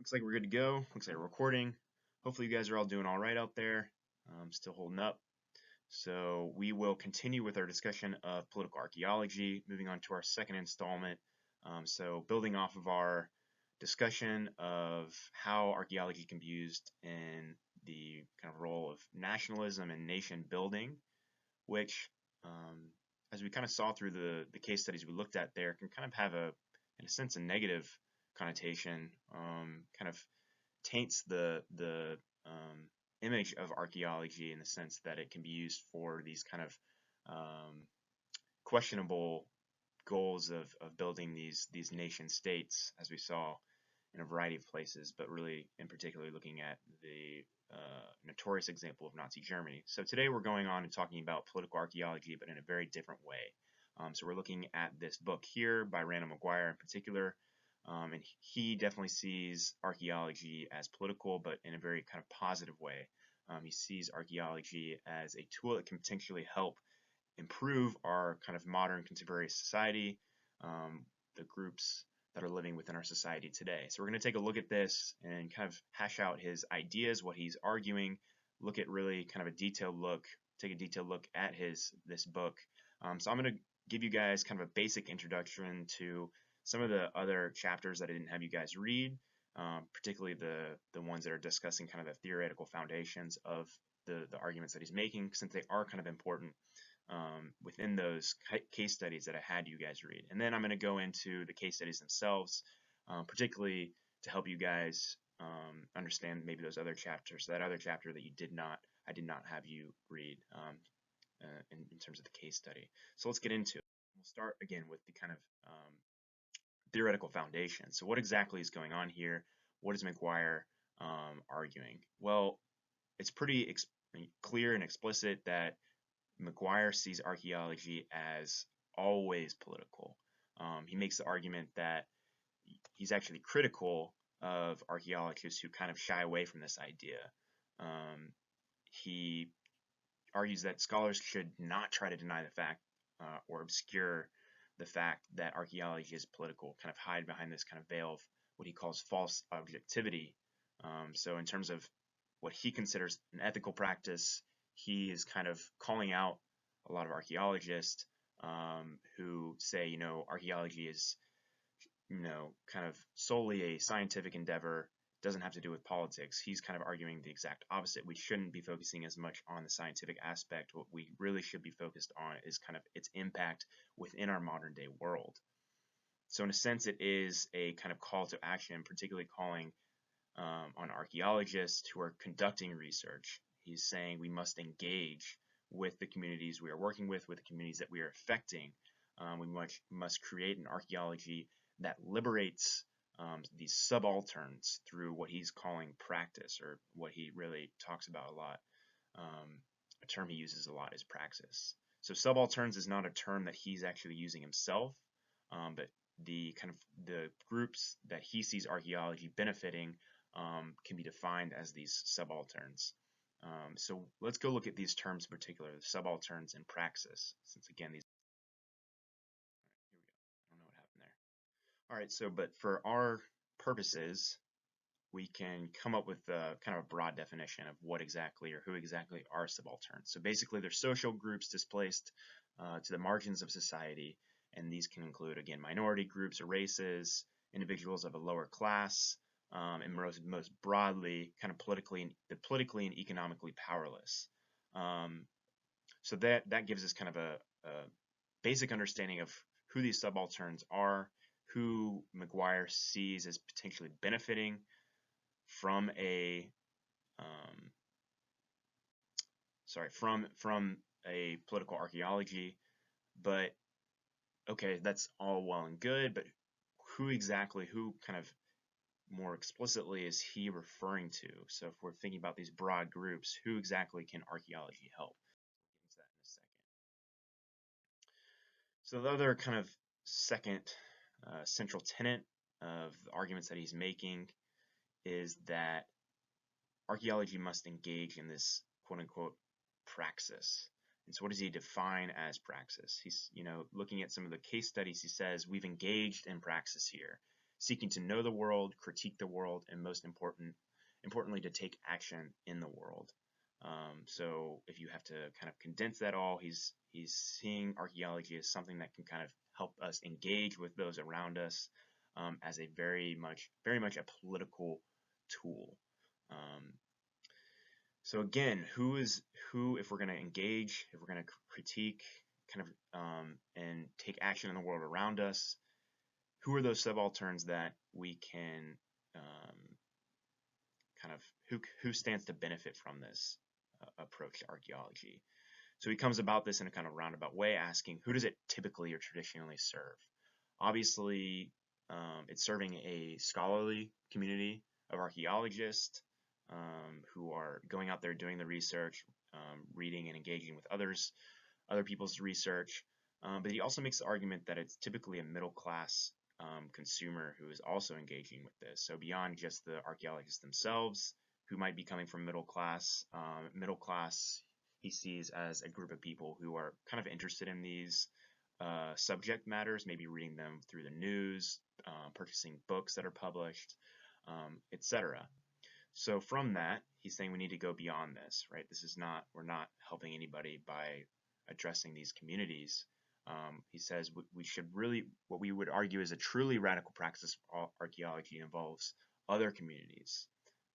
Looks like we're good to go. Looks like we're recording. Hopefully you guys are all doing all right out there. Still holding up. So we will continue with our discussion of political archaeology, moving on to our second installment. So building off of our discussion of how archaeology can be used in the kind of role of nationalism and nation building, which, as we kind of saw through the case studies we looked at there, can kind of have in a sense, a negative connotation, kind of taints the image of archaeology in the sense that it can be used for these kind of questionable goals of building these nation states, as we saw in a variety of places, but really in particular looking at the notorious example of Nazi Germany. So today we're going on and talking about political archaeology, but in a very different way. So we're looking at this book here by Randall McGuire in particular, and he definitely sees archaeology as political, but in a very kind of positive way. He sees archaeology as a tool that can potentially help improve our kind of modern contemporary society, the groups that are living within our society today. So we're going to take a look at this and kind of hash out his ideas, what he's arguing, look at really kind of a detailed look, take a detailed look at this book. So I'm going to give you guys kind of a basic introduction to some of the other chapters that I didn't have you guys read, particularly the ones that are discussing kind of the theoretical foundations of the arguments that he's making, since they are kind of important within those case studies that I had you guys read. And then I'm going to go into the case studies themselves, particularly to help you guys understand maybe those other chapters, that other chapter that I did not have you read in terms of the case study. So let's get into it. We'll start again with the kind of theoretical foundation. So what exactly is going on here? What is McGuire arguing? Well, it's pretty clear and explicit that McGuire sees archaeology as always political. He makes the argument that he's actually critical of archaeologists who kind of shy away from this idea. He argues that scholars should not try to deny the fact or obscure the fact that archaeology is political, kind of hide behind this kind of veil of what he calls false objectivity. So in terms of what he considers an ethical practice, he is kind of calling out a lot of archaeologists who say, archaeology is, kind of solely a scientific endeavor, doesn't have to do with politics. He's kind of arguing the exact opposite. We shouldn't be focusing as much on the scientific aspect. What we really should be focused on is kind of its impact within our modern day world. So in a sense, it is a kind of call to action, particularly calling on archaeologists who are conducting research. He's saying we must engage with the communities we are working with the communities that we are affecting. We must create an archaeology that liberates these subalterns through what he's calling practice, or what he really talks about a lot. A term he uses a lot is praxis. So subalterns is not a term that he's actually using himself, but the kind of the groups that he sees archaeology benefiting can be defined as these subalterns. So let's go look at these terms in particular, the subalterns and praxis, since again these. Here we go. I don't know what happened there. All right, so but for our purposes, we can come up with kind of a broad definition of what exactly or who exactly are subalterns. So basically, they're social groups displaced to the margins of society, and these can include, again, minority groups or races, individuals of a lower class, and most broadly, kind of politically and economically powerless. So that gives us kind of a basic understanding of who these subalterns are, who McGuire sees as potentially benefiting from from a political archaeology. But okay, that's all well and good, but who kind of more explicitly is he referring to? So if we're thinking about these broad groups, who exactly can archaeology help? We'll get into that in a second. So the other kind of second central tenet of the arguments that he's making is that archaeology must engage in this quote-unquote praxis. And so what does he define as praxis? He's, looking at some of the case studies, he says, we've engaged in praxis here. seeking to know the world, critique the world, and importantly, to take action in the world. So if you have to kind of condense that all, he's seeing archaeology as something that can kind of help us engage with those around us, as a very much a political tool. So again, who, if we're going to engage, if we're going to critique, kind of, and take action in the world around us, who are those subalterns that we can, kind of, who stands to benefit from this approach to archaeology? So he comes about this in a kind of roundabout way, asking, who does it typically or traditionally serve? Obviously, it's serving a scholarly community of archaeologists, who are going out there doing the research, reading and engaging with other people's research. But he also makes the argument that it's typically a middle class consumer who is also engaging with this. So beyond just the archaeologists themselves, who might be coming from middle class he sees as a group of people who are kind of interested in these subject matters, maybe reading them through the news, purchasing books that are published, etc. So from that, he's saying we need to go beyond this, right? We're not helping anybody by addressing these communities. He says we should really, what we would argue is a truly radical practice of archaeology involves other communities,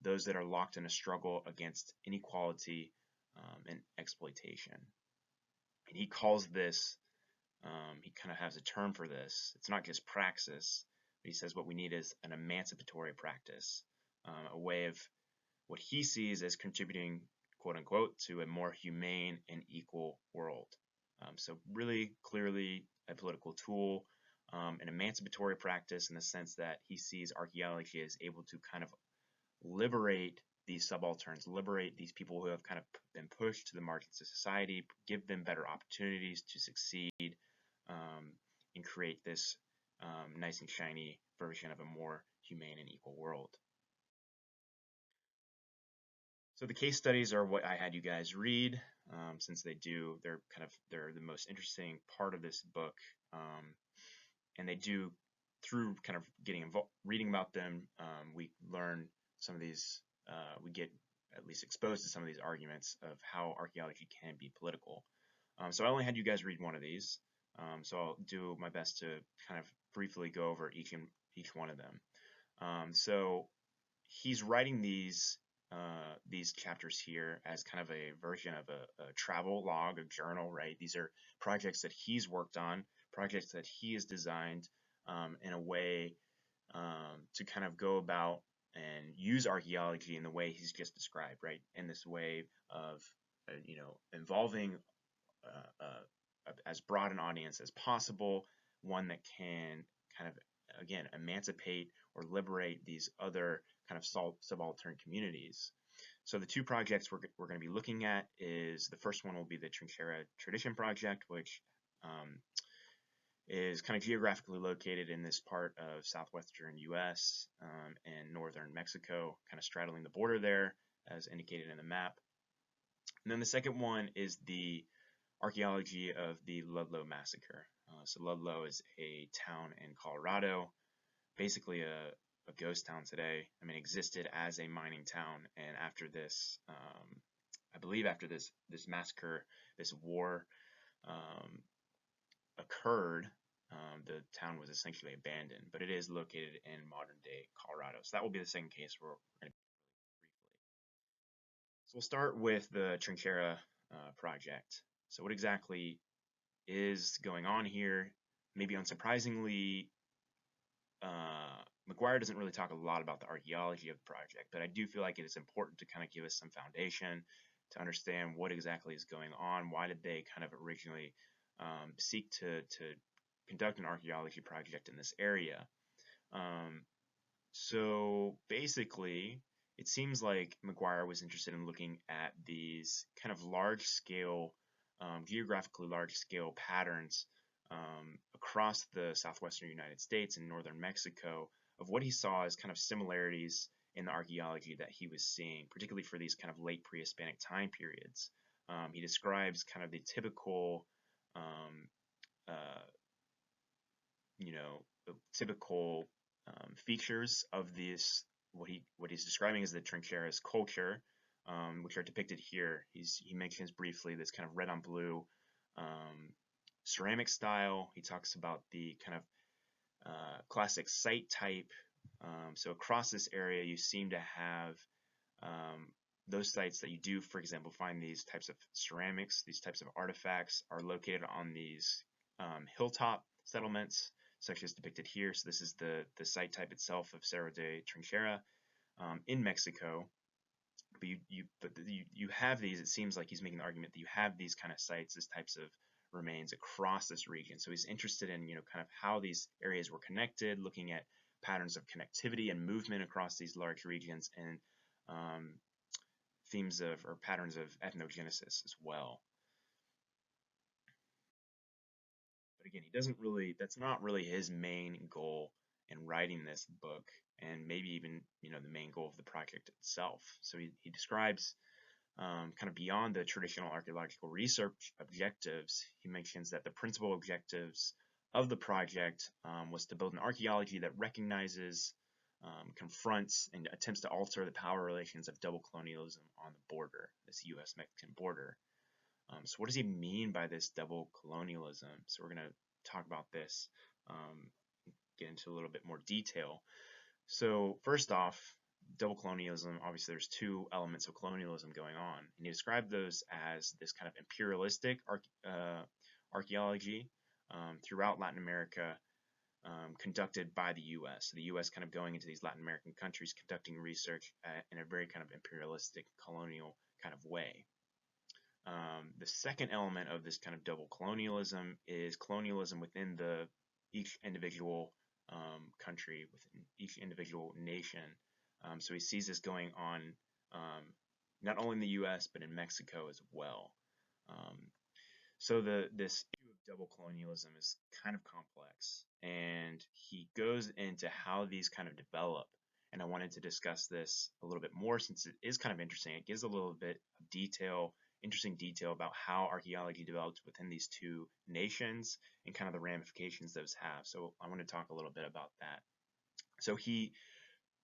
those that are locked in a struggle against inequality, and exploitation. And he calls this, he kind of has a term for this. It's not just praxis, but he says what we need is an emancipatory practice, a way of what he sees as contributing, quote unquote, to a more humane and equal world. So really clearly a political tool, an emancipatory practice in the sense that he sees archaeology as able to kind of liberate these subalterns, liberate these people who have kind of been pushed to the margins of society, give them better opportunities to succeed, and create this nice and shiny version of a more humane and equal world. So the case studies are what I had you guys read, since they're the most interesting part of this book, and they do, through kind of reading about them, we learn some of these, we get at least exposed to some of these arguments of how archaeology can be political. So I only had you guys read one of these, so I'll do my best to kind of briefly go over each one of them. So he's writing these chapters here as kind of a version of a travel log, a journal, right? These are projects that he's worked on, projects that he has designed, in a way, to kind of go about and use archaeology in the way he's just described, right? In this way of, involving as broad an audience as possible, one that can kind of, again, emancipate or liberate these other kind of subaltern communities. So the two projects we're going to be looking at is, the first one will be the Trinchera Tradition Project, which is kind of geographically located in this part of southwestern U.S. And northern Mexico, kind of straddling the border there, as indicated in the map. And then the second one is the archaeology of the Ludlow Massacre. So Ludlow is a town in Colorado, basically a ghost town today. I mean, existed as a mining town, and after this, I believe after this massacre, this war occurred, the town was essentially abandoned, but it is located in modern day Colorado. So that will be the second case where we're going to briefly. So we'll start with the Trinchera project. So what exactly is going on here? Maybe unsurprisingly, McGuire doesn't really talk a lot about the archaeology of the project, but I do feel like it is important to kind of give us some foundation to understand what exactly is going on. Why did they kind of originally seek to conduct an archaeology project in this area? So basically, it seems like McGuire was interested in looking at these kind of large-scale, geographically large-scale patterns across the southwestern United States and northern Mexico, of what he saw as kind of similarities in the archaeology that he was seeing, particularly for these kind of late pre-Hispanic time periods. He describes kind of the typical, features of this, what he's describing as the trincheras culture, which are depicted here. He mentions briefly this kind of red on blue ceramic style. He talks about the kind of classic site type. So across this area, you seem to have those sites that you do, for example, find these types of ceramics, these types of artifacts are located on these hilltop settlements, such as depicted here. So this is the site type itself of Cerro de Trinchera in Mexico. But you have these. It seems like he's making the argument that you have these kind of sites, these types of remains across this region. So he's interested in kind of how these areas were connected, looking at patterns of connectivity and movement across these large regions, and themes of or patterns of ethnogenesis as well. But again, he doesn't really, that's not really his main goal in writing this book, and maybe even, the main goal of the project itself. So he describes kind of beyond the traditional archaeological research objectives. He mentions that the principal objectives of the project was to build an archaeology that recognizes, confronts, and attempts to alter the power relations of double colonialism on the border, this U.S.-Mexican border. So what does he mean by this double colonialism? So we're going to talk about this, get into a little bit more detail. So first off, double colonialism, obviously there's two elements of colonialism going on. And he described those as this kind of imperialistic archaeology throughout Latin America, conducted by the U.S. So the U.S. kind of going into these Latin American countries, conducting research in a very kind of imperialistic, colonial kind of way. The second element of this kind of double colonialism is colonialism within each individual country, within each individual nation. So he sees this going on not only in the U.S. but in Mexico as well. So this issue of double colonialism is kind of complex, and he goes into how these kind of develop. And I wanted to discuss this a little bit more since it is kind of interesting. It gives a little bit of detail, interesting detail about how archaeology developed within these two nations and kind of the ramifications those have. So I want to talk a little bit about that. So he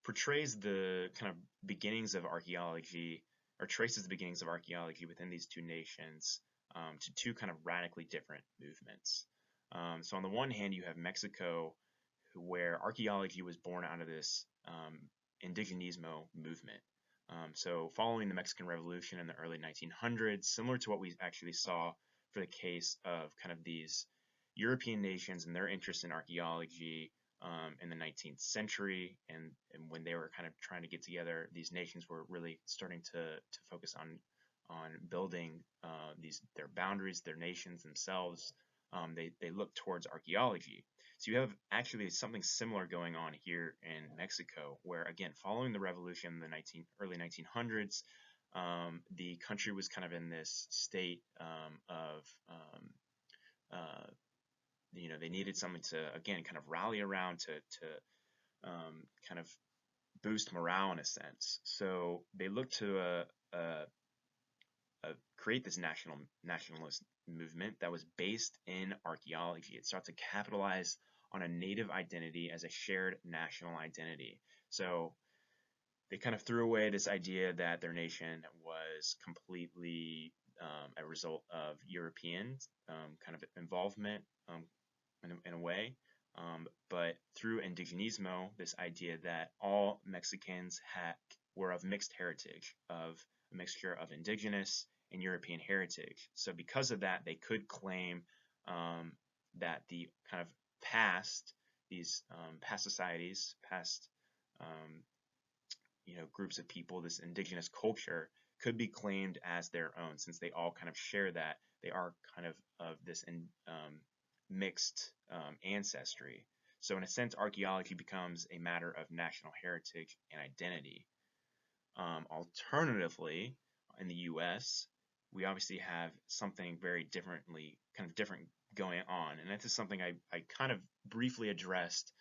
portrays the kind of beginnings of archaeology, or traces the beginnings of archaeology within these two nations to two kind of radically different movements. So on the one hand, you have Mexico, where archaeology was born out of this indigenismo movement. So following the Mexican Revolution in the early 1900s, similar to what we actually saw for the case of kind of these European nations and their interest in archaeology in the 19th century, and when they were kind of trying to get together, these nations were really starting to focus on building their boundaries, their nations themselves. They look towards archaeology. So you have actually something similar going on here in Mexico, where again, following the revolution in the early 1900s, the country was kind of in this state of they needed something to again kind of rally around to kind of boost morale in a sense. So they looked to create this nationalist movement that was based in archaeology. It started to capitalize on a native identity as a shared national identity. So they kind of threw away this idea that their nation was completely a result of European kind of involvement in a way, but through indigenismo, this idea that all Mexicans were of mixed heritage, of a mixture of indigenous and European heritage. So because of that, they could claim that the kind of these past societies, past groups of people, this indigenous culture could be claimed as their own, since they all kind of share that. They are kind of this mixed ancestry. So in a sense, archaeology becomes a matter of national heritage and identity. Alternatively, in the U.S., we obviously have something very different going on, and this is something I kind of briefly addressed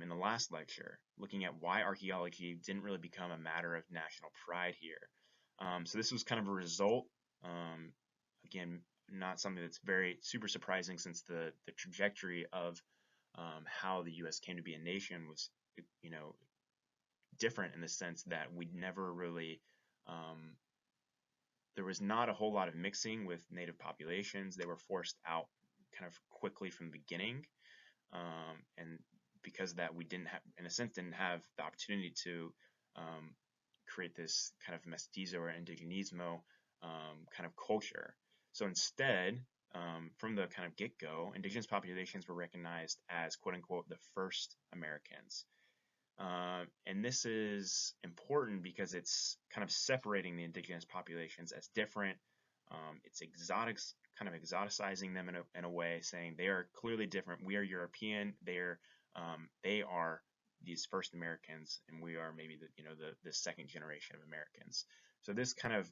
in the last lecture, looking at why archaeology didn't really become a matter of national pride here. So this was kind of a result, again, not something that's very super surprising, since the trajectory of how the U.S. came to be a nation was you know, different in the sense that we never really there was not a whole lot of mixing with native populations. They were forced out kind of quickly from the beginning, and because of that, we didn't have, in a sense, didn't have the opportunity to um, create this kind of mestizo or indigenismo kind of culture. So instead, from the kind of get-go, indigenous populations were recognized as "quote unquote" the first Americans. And this is important because it's kind of separating the indigenous populations as different. It's kind of exoticizing them in a way, saying they are clearly different. We are European. They are these first Americans, and we are maybe the second generation of Americans. So this kind of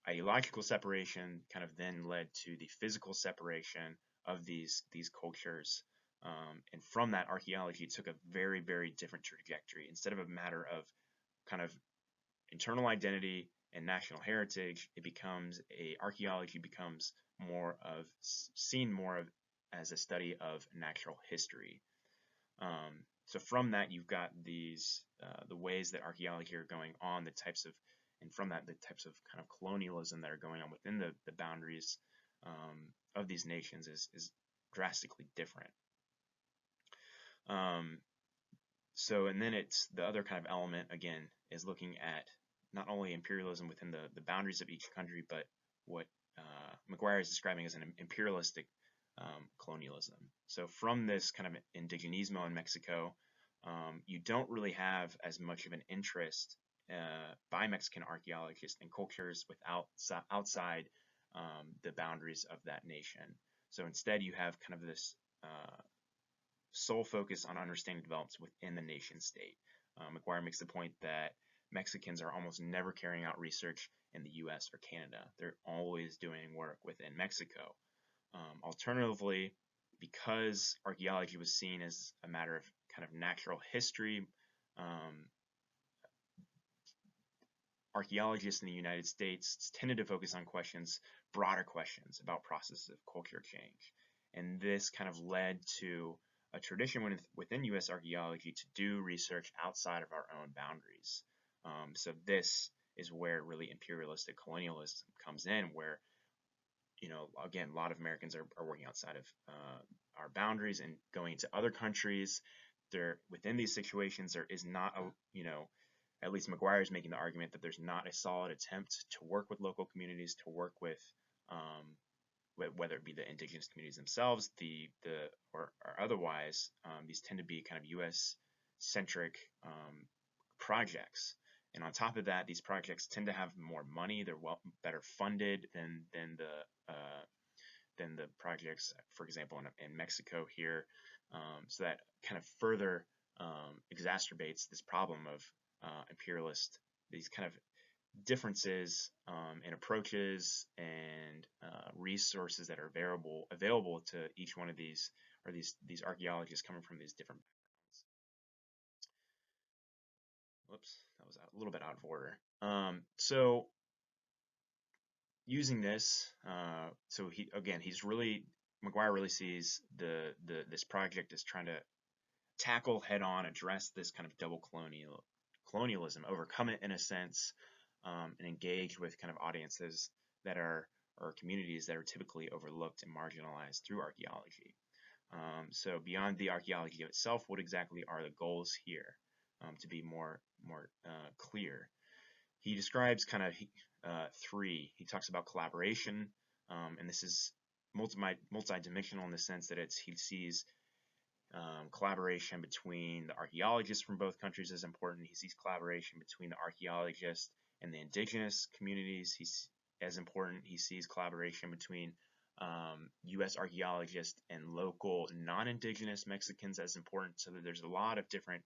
ideological separation kind of then led to the physical separation of these cultures. And from that, archaeology took a very, very different trajectory. Instead of a matter of kind of internal identity and national heritage, archaeology becomes seen more of as a study of natural history. So from that, you've got the ways that archaeology are going on, and from that, the types of kind of colonialism that are going on within the boundaries of these nations is drastically different. So, and then it's the other kind of element, again, is looking at not only imperialism within the boundaries of each country, but what McGuire is describing as an imperialistic colonialism. So from this kind of indigenismo in Mexico, you don't really have as much of an interest by Mexican archaeologists in cultures outside the boundaries of that nation. So instead, you have kind of this sole focus on understanding developments within the nation state. McGuire makes the point that Mexicans are almost never carrying out research in the US or Canada. They're always doing work within Mexico. Alternatively, because archaeology was seen as a matter of kind of natural history, archaeologists in the United States tended to focus on broader questions about processes of culture change. And this kind of led to a tradition within U.S. archaeology to do research outside of our own boundaries. So this is where really imperialistic colonialism comes in, where, again, a lot of Americans are working outside of our boundaries and going into other countries. Within these situations, there is not at least McGuire is making the argument that there's not a solid attempt to work with local communities, to work with whether it be the indigenous communities themselves, or otherwise. These tend to be kind of U.S. centric projects, and on top of that, these projects tend to have more money. They're better funded than the projects, for example, in Mexico here. So that kind of further exacerbates this problem of these kind of differences in approaches and resources that are available to each one of these, or these archaeologists coming from these different backgrounds. Whoops, that was a little bit out of order. So using this, so McGuire really sees this project as trying to tackle head on, address this kind of double colonialism, overcome it in a sense, and engage with kind of audiences that are, or communities that are typically overlooked and marginalized through archaeology. So beyond the archaeology itself, what exactly are the goals here? To be more clear, he describes kind of three. He talks about collaboration, and this is multi-dimensional in the sense that he sees collaboration between the archaeologists from both countries as important. He sees collaboration between the archaeologists and the indigenous communities as important. He sees collaboration between U.S. archaeologists and local non-indigenous Mexicans as important. So that there's a lot of different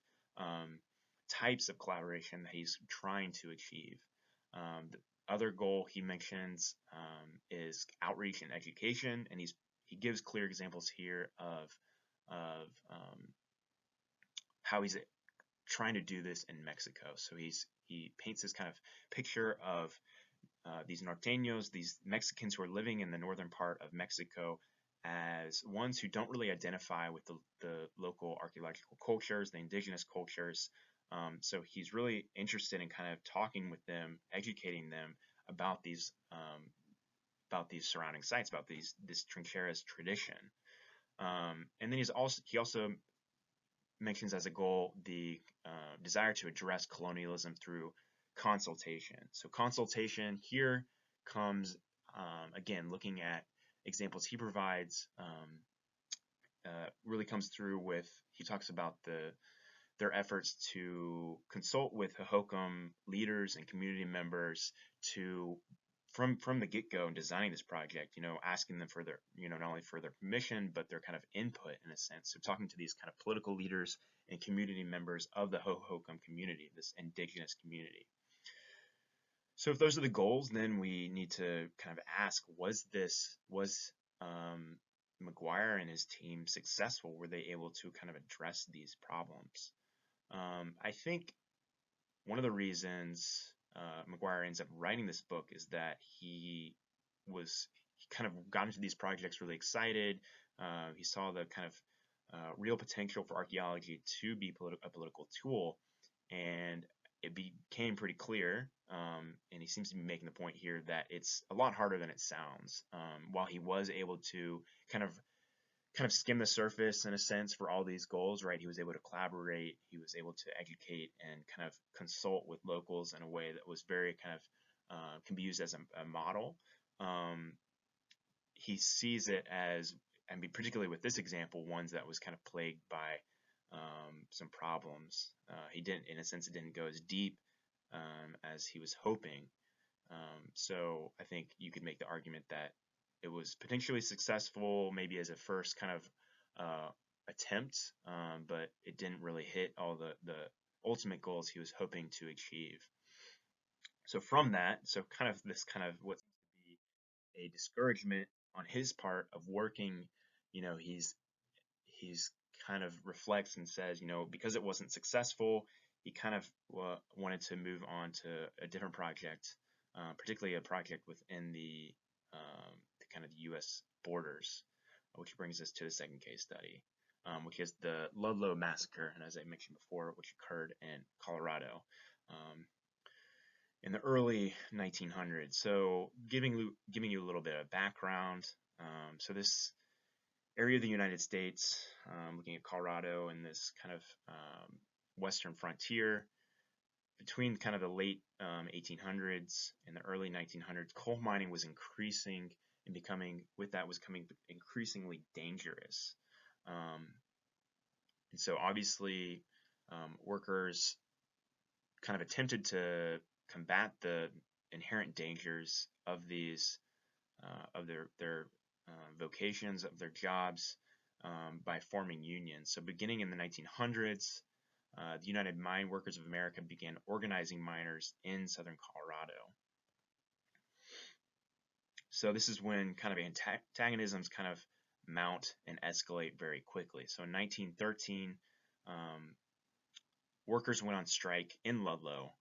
types of collaboration that he's trying to achieve. The other goal he mentions is outreach and education, and he gives clear examples here of how he's trying to do this in Mexico. So he paints this kind of picture of these norteños, these Mexicans who are living in the northern part of Mexico, as ones who don't really identify with the local archaeological cultures, the indigenous cultures. So he's really interested in kind of talking with them, educating them about these surrounding sites, about this trincheras tradition. And then he also mentions as a goal the desire to address colonialism through consultation. So consultation here comes again looking at examples he provides. Really comes through with, he talks about their efforts to consult with Hohokam leaders and community members to from the get-go in designing this project, asking them for their, not only for their permission, but their kind of input in a sense. So talking to these kind of political leaders and community members of the Hohokam community, this indigenous community. So if those are the goals, then we need to kind of ask, was McGuire and his team successful? Were they able to kind of address these problems? I think one of the reasons McGuire ends up writing this book is that he kind of got into these projects really excited. He saw the kind of real potential for archaeology to be a political tool, and it became pretty clear, and he seems to be making the point here, that it's a lot harder than it sounds. While he was able to kind of skim the surface in a sense for all these goals, right? He was able to collaborate, he was able to educate and kind of consult with locals in a way that was very kind of can be used as a model. He sees it as, I mean, particularly with this example, ones that was kind of plagued by some problems. He didn't, in a sense, it didn't go as deep as he was hoping. So I think you could make the argument that it was potentially successful, maybe as a first kind of attempt, but it didn't really hit all the ultimate goals he was hoping to achieve. So from that, so kind of this kind of what seems to be a discouragement on his part of working, he's kind of reflects and says, because it wasn't successful, he kind of wanted to move on to a different project, particularly a project within the kind of the U.S. borders, which brings us to the second case study, which is the Ludlow Massacre, and as I mentioned before, which occurred in Colorado in the early 1900s. So giving you a little bit of background, so this area of the United States, looking at Colorado and this kind of western frontier, between kind of the late 1800s and the early 1900s, coal mining was increasing and becoming increasingly dangerous. And so obviously workers kind of attempted to combat the inherent dangers of these of their vocations, of their jobs, by forming unions. So beginning in the 1900s, the United Mine Workers of America began organizing miners in southern Colorado. So this is when kind of antagonisms kind of mount and escalate very quickly. So in 1913, workers went on strike in Ludlow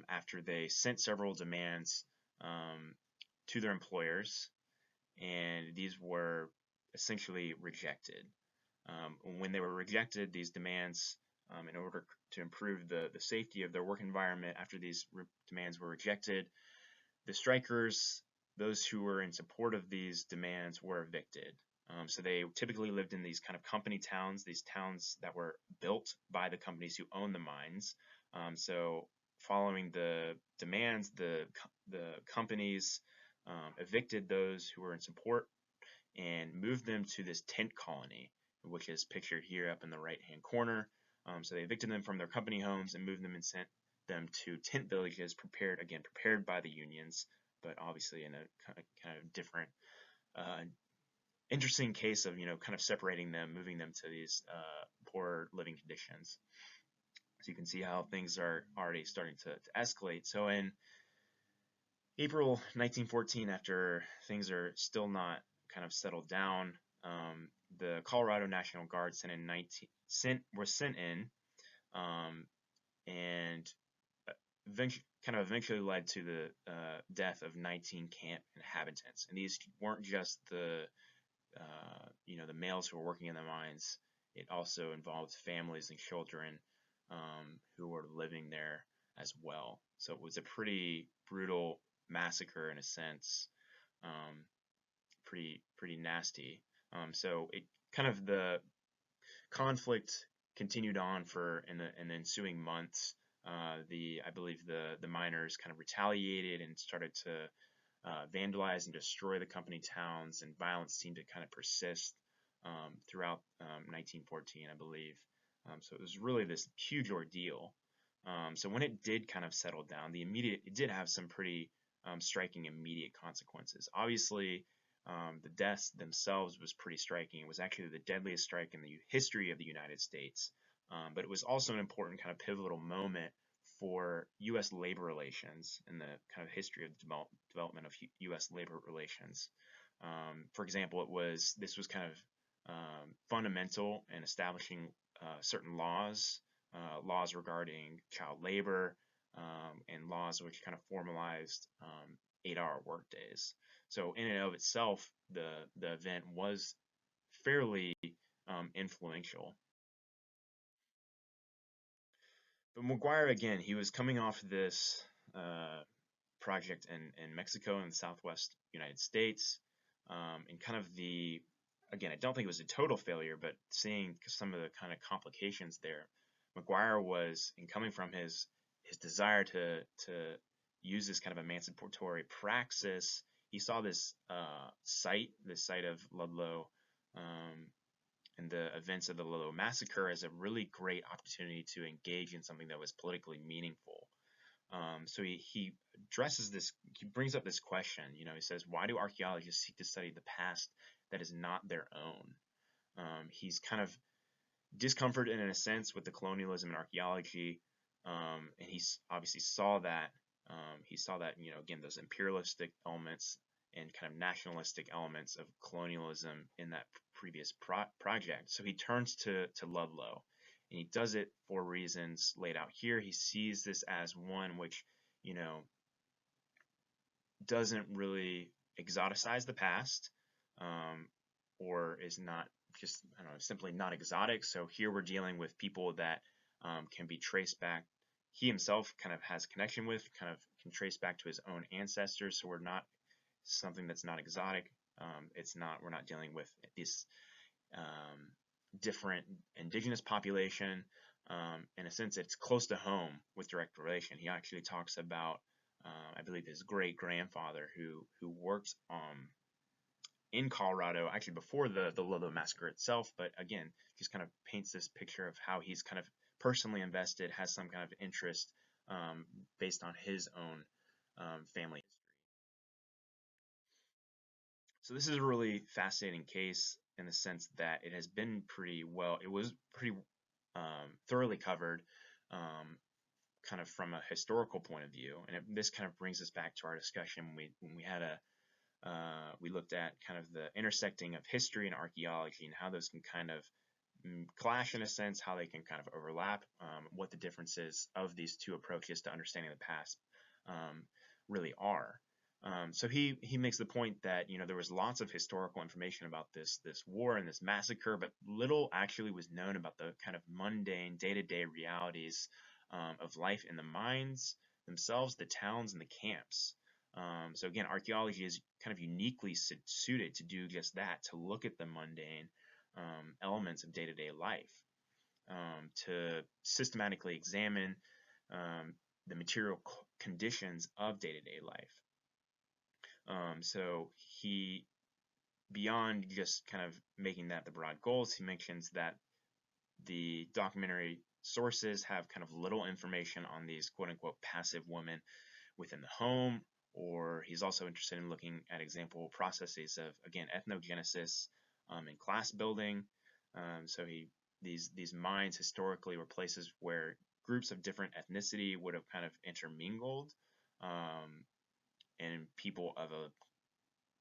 after they sent several demands to their employers, and these were essentially rejected. When they were rejected, these demands, in order to improve the safety of their work environment, after these demands were rejected, the strikers, those who were in support of these demands, were evicted. So they typically lived in these kind of company towns, these towns that were built by the companies who own the mines. So following the demands, the companies evicted those who were in support and moved them to this tent colony, which is pictured here up in the right-hand corner. So they evicted them from their company homes and moved them and sent them to tent villages prepared by the unions, but obviously in a kind of different, interesting case of, kind of separating them, moving them to these poor living conditions. So you can see how things are already starting to escalate. So in April 1914, after things are still not kind of settled down, the Colorado National Guard were sent in, and eventually led to the death of 19 camp inhabitants. And these weren't just the the males who were working in the mines. It also involved families and children who were living there as well. So it was a pretty brutal massacre in a sense, um, pretty nasty. So it kind of the conflict continued on for in the ensuing months. I believe the miners kind of retaliated and started to vandalize and destroy the company towns, and violence seemed to kind of persist throughout 1914, I believe. So it was really this huge ordeal. So when it did kind of settle down, it did have some pretty striking immediate consequences. Obviously, the deaths themselves was pretty striking. It was actually the deadliest strike in the history of the United States, but it was also an important kind of pivotal moment for U.S. labor relations and the kind of history of development of U.S. labor relations. For example, this was kind of fundamental in establishing certain laws regarding child labor, and laws which kind of formalized 8-hour workdays. So in and of itself, the event was fairly influential. But McGuire, again, he was coming off this project in Mexico in the southwest United States, and kind of again, I don't think it was a total failure, but seeing some of the kind of complications there, McGuire was, in coming from his desire to use this kind of emancipatory praxis, he saw this site of Ludlow, and the events of the Ludlow massacre as a really great opportunity to engage in something that was politically meaningful. So he addresses this, he brings up this question, he says, why do archaeologists seek to study the past that is not their own? He's kind of discomforted in a sense with the colonialism in archaeology, and he obviously saw that, again, those imperialistic elements and kind of nationalistic elements of colonialism in that previous project. So he turns to Ludlow, and he does it for reasons laid out here. He sees this as one which, doesn't really exoticize the past, or is not just, I don't know, simply not exotic. So here we're dealing with people that can be traced back. He himself kind of has connection with, kind of can trace back to his own ancestors. So we're not something that's not exotic. We're not dealing with this different indigenous population. In a sense, it's close to home with direct relation. He actually talks about, I believe, his great grandfather who worked in Colorado, actually before the Ludlow massacre itself, but again, just kind of paints this picture of how he's kind of personally invested, has some kind of interest based on his own family history. So this is a really fascinating case in the sense that it has been it was pretty thoroughly covered, kind of from a historical point of view, and this kind of brings us back to our discussion when we looked at kind of the intersecting of history and archaeology and how those can kind of clash in a sense, how they can kind of overlap, what the differences of these two approaches to understanding the past really are. So he makes the point that there was lots of historical information about this war and this massacre, but little actually was known about the kind of mundane day-to-day realities of life in the mines themselves, the towns, and the camps. So again, archaeology is kind of uniquely suited to do just that, to look at the mundane elements of day-to-day life, to systematically examine the material conditions of day-to-day life. So he, beyond just kind of making that the broad goals, he mentions that the documentary sources have kind of little information on these quote-unquote passive women within the home, or he's also interested in looking at example processes of, again, ethnogenesis and class building. So these mines historically were places where groups of different ethnicity would have kind of intermingled, and people of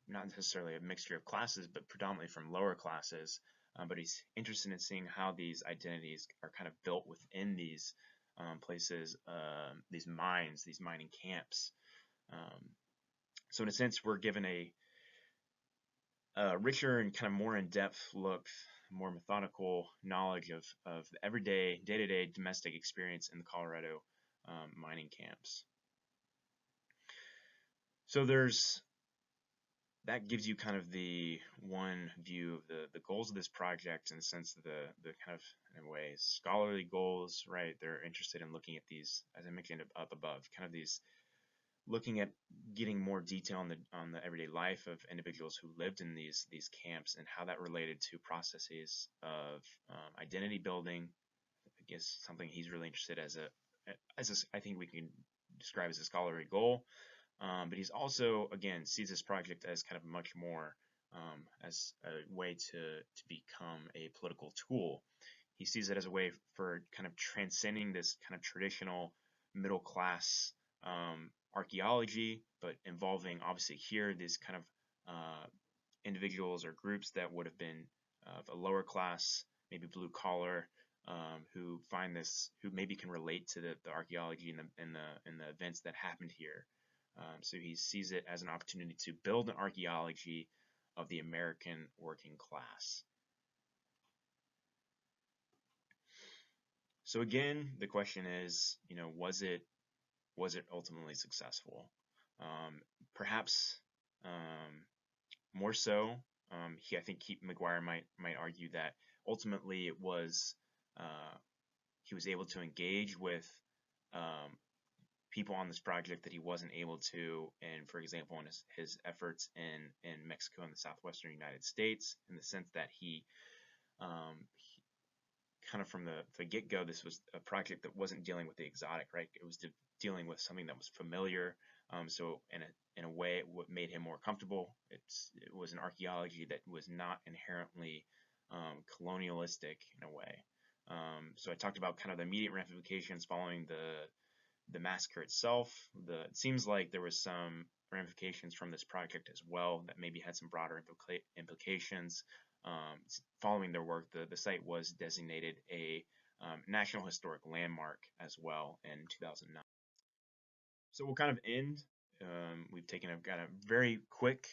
not necessarily a mixture of classes, but predominantly from lower classes. But he's interested in seeing how these identities are kind of built within these places, these mines, these mining camps. So in a sense, we're given a richer and kind of more in-depth look, more methodical knowledge of the everyday, day-to-day domestic experience in the Colorado mining camps. So that gives you kind of the one view of the goals of this project, in the sense of the kind of, in a way, scholarly goals, right? They're interested in looking at these, as I mentioned up above, kind of these, looking at getting more detail on the everyday life of individuals who lived in these camps, and how that related to processes of identity building. I guess something he's really interested I think we can describe as a scholarly goal. But he's also, again, sees this project as kind of much more, as a way to become a political tool. He sees it as a way for kind of transcending this kind of traditional middle class archaeology, but involving, obviously, here these kind of individuals or groups that would have been of a lower class, maybe blue collar, who find this, who maybe can relate to the archaeology and the events that happened here. So he sees it as an opportunity to build an archaeology of the American working class. So again, the question is, was it ultimately successful? Perhaps more so. I think McGuire might argue that ultimately it was, he was able to engage with um, people on this project that he wasn't able to, and for example, in his efforts in Mexico and the southwestern United States, in the sense that he kind of, from the get-go, this was a project that wasn't dealing with the exotic, right? It was dealing with something that was familiar. So in a way, what made him more comfortable, it was an archaeology that was not inherently colonialistic in a way. So I talked about kind of the immediate ramifications following the massacre itself. It seems like there was some ramifications from this project as well that maybe had some broader implications. Following their work, the site was designated a National Historic Landmark as well in 2009. So we'll kind of end. We've taken a kind of very quick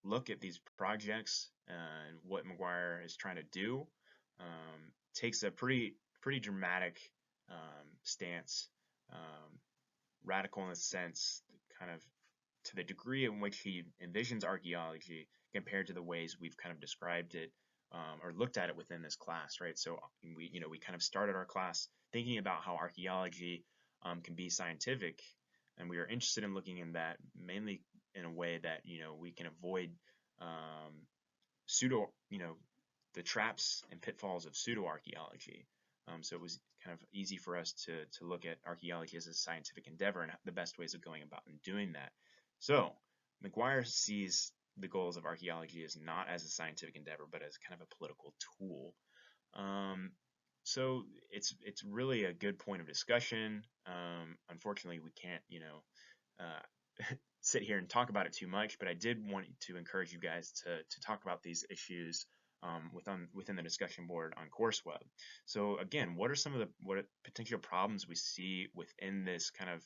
look at these projects and what McGuire is trying to do. Takes a pretty dramatic stance, radical in a sense, kind of to the degree in which he envisions archaeology compared to the ways we've kind of described it, or looked at it within this class, right? So we kind of started our class thinking about how archaeology can be scientific, and we are interested in looking in that mainly in a way that we can avoid pseudo, the traps and pitfalls of pseudo archaeology. So it was kind of easy for us to look at archaeology as a scientific endeavor and the best ways of going about and doing that. So McGuire sees the goals of archaeology as not as a scientific endeavor, but as kind of a political tool. So it's really a good point of discussion. Unfortunately, we can't sit here and talk about it too much, but I did want to encourage you guys to talk about these issues within the discussion board on CourseWeb. So again, what are some of the potential problems we see within this kind of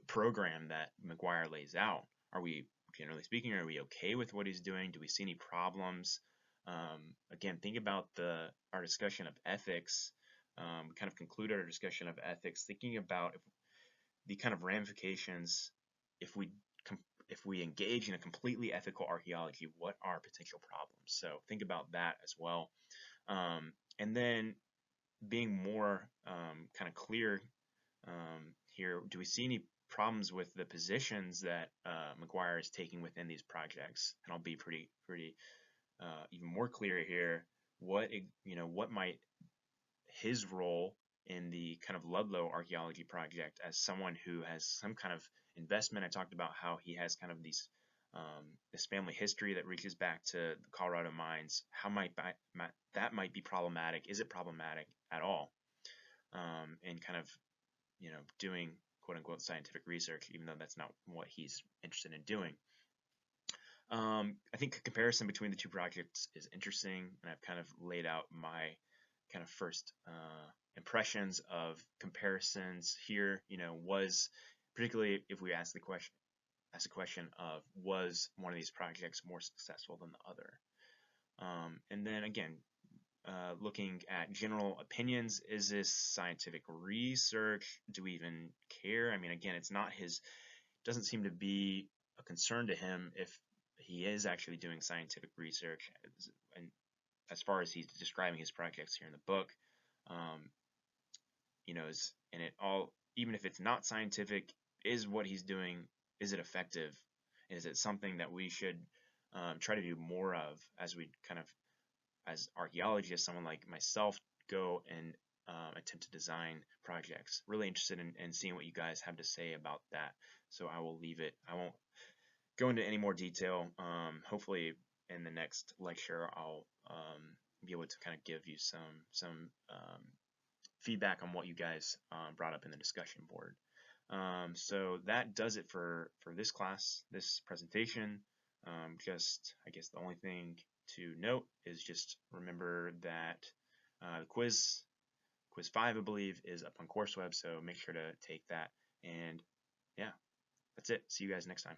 program that McGuire lays out? Are we, generally speaking, are we okay with what he's doing? Do we see any problems? Again, think about our discussion of ethics. We kind of concluded our discussion of ethics thinking about the kind of ramifications if we engage in a completely ethical archaeology. What are potential problems? So think about that as well. And then being more kind of clear here, do we see any problems with the positions that McGuire is taking within these projects? And I'll be pretty even more clear here. What might his role in the kind of Ludlow archaeology project, as someone who has some kind of investment? I talked about how he has kind of this family history that reaches back to the Colorado mines. How that might be problematic? Is it problematic at all? And kind of doing quote unquote scientific research, even though that's not what he's interested in doing. I think a comparison between the two projects is interesting, and I've kind of laid out my kind of first impressions of comparisons here. Was particularly if we ask the question, ask the question of, was one of these projects more successful than the other? And then again, looking at general opinions, is this scientific research? Do we even care? I mean, again, it's not his, doesn't seem to be a concern to him if he is actually doing scientific research. And as far as he's describing his projects here in the book, um, and it all, even if it's not scientific, is what he's doing, is it effective? Is it something that we should try to do more of as we kind of, as archaeologists, someone like myself, go and attempt to design projects? Really interested in seeing what you guys have to say about that. So I will leave it. I won't go into any more detail. Hopefully in the next lecture, I'll be able to kind of give you some feedback on what you guys brought up in the discussion board. So that does it for this class, this presentation. Just, I guess the only thing to note is just remember that the quiz 5, I believe, is up on CourseWeb, so make sure to take that. And yeah, that's it. See you guys next time.